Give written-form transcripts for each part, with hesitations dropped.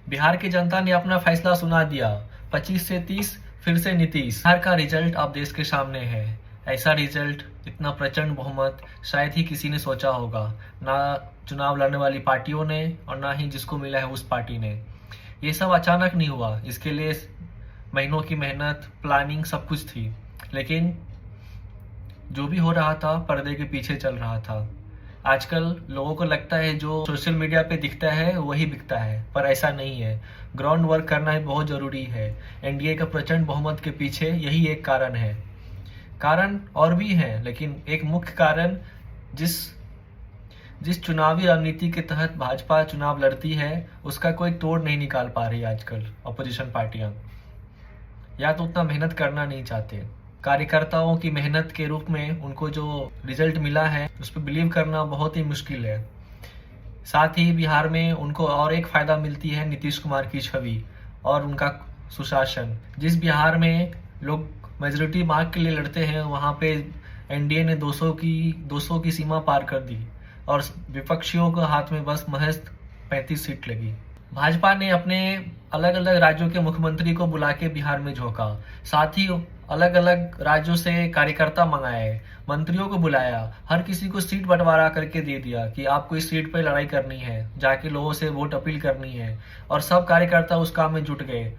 बिहार की जनता ने अपना फैसला सुना दिया। 25 से 30 फिर से नीतीश। बिहार का रिजल्ट अब देश के सामने है। ऐसा रिजल्ट, इतना प्रचंड बहुमत शायद ही किसी ने सोचा होगा, ना चुनाव लड़ने वाली पार्टियों ने और ना ही जिसको मिला है उस पार्टी ने। ये सब अचानक नहीं हुआ, इसके लिए महीनों की मेहनत, प्लानिंग सब कुछ थी। लेकिन जो भी हो रहा था पर्दे के पीछे चल रहा था। आजकल लोगों को लगता है जो सोशल मीडिया पे दिखता है वही बिकता है, पर ऐसा नहीं है। ग्राउंड वर्क करना ही बहुत जरूरी है। एनडीए का प्रचंड बहुमत के पीछे यही एक कारण है। कारण और भी हैं, लेकिन एक मुख्य कारण, जिस जिस चुनावी रणनीति के तहत भाजपा चुनाव लड़ती है उसका कोई तोड़ नहीं निकाल पा रही आजकल अपोजिशन पार्टियां। या तो उतना मेहनत करना नहीं चाहते। कार्यकर्ताओं की मेहनत के रूप में उनको जो रिजल्ट मिला है उस पर बिलीव करना बहुत ही मुश्किल है। साथ ही बिहार में उनको और एक फायदा मिलती है नीतीश कुमार की छवि और उनका सुशासन। जिस बिहार में लोग मेजोरिटी मार्क के लिए लड़ते हैं वहां पे एनडीए ने 200 की सीमा पार कर दी और विपक्षियों के हाथ में बस महज 35 सीट लगी। भाजपा ने अपने अलग अलग राज्यों के मुख्यमंत्री को बुला के बिहार में झोंका। साथ ही अलग अलग राज्यों से कार्यकर्ता मंगाए, मंत्रियों को बुलाया, हर किसी को सीट बंटवारा करके दे दिया कि आपको इस सीट पे लड़ाई करनी है, जाके लोगों से वोट अपील करनी है, और सब कार्यकर्ता उस काम में जुट गए।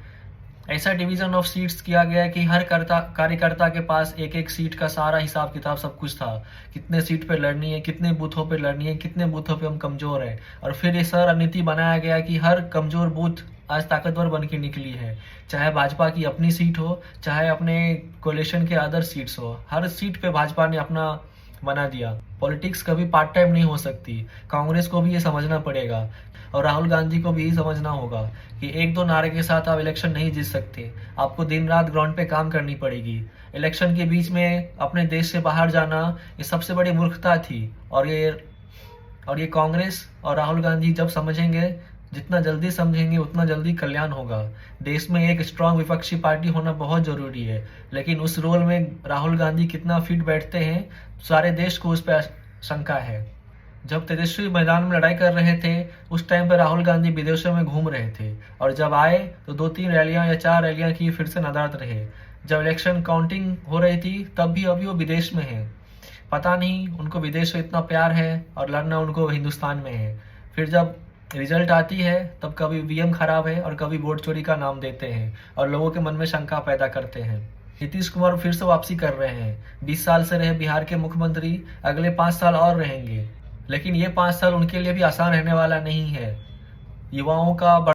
ऐसा डिवीजन ऑफ सीट्स किया गया कि हर कार्यकर्ता के पास एक एक सीट का सारा हिसाब किताब सब कुछ था। कितने सीट पे लड़नी है, कितने बूथों पे लड़नी है, कितने बूथों पे हम कमजोर है। और फिर ये सारा रणनीति बनाया गया कि हर कमजोर बूथ आज ताकतवर बन के निकली है। चाहे भाजपा की अपनी सीट हो, चाहे अपने कोalition के अदर सीट्स हो, हर सीट पे भाजपा ने अपना बना दिया। पॉलिटिक्स कभी पार्ट टाइम नहीं हो सकती। कांग्रेस को भी ये समझना पड़ेगा और राहुल गांधी को भी समझना होगा कि एक दो नारे के साथ आप इलेक्शन नहीं जीत सकते। आपको दिन रात ग्राउंड पे काम करनी पड़ेगी। इलेक्शन के बीच में अपने देश से बाहर जाना ये सबसे बड़ी मूर्खता थी। और ये कांग्रेस और राहुल गांधी जब समझेंगे, जितना जल्दी समझेंगे उतना जल्दी कल्याण होगा। देश में एक स्ट्रांग विपक्षी पार्टी होना बहुत जरूरी है, लेकिन उस रोल में राहुल गांधी कितना फिट बैठते हैं सारे देश को उस पर शंका है। जब तेजस्वी मैदान में लड़ाई कर रहे थे उस टाइम पर राहुल गांधी विदेशों में घूम रहे थे, और जब आए तो 2-3 रैलियां या 4 रैलियां की, फिर से नदारद रहे। जब इलेक्शन काउंटिंग हो रही थी तब भी अभी वो विदेश में है। पता नहीं उनको विदेश से इतना प्यार है और लड़ना उनको हिंदुस्तान में है। फिर जब रिजल्ट आती है तब कभी वीएम खराब है और कभी वोट चोरी का नाम देते हैं और लोगों के मन में शंका पैदा करते हैं। नीतीश कुमार फिर से वापसी कर रहे हैं। 20 साल से रहे बिहार के मुख्यमंत्री, अगले 5 साल और रहेंगे। लेकिन ये 5 साल उनके लिए भी आसान रहने वाला नहीं है। युवाओं का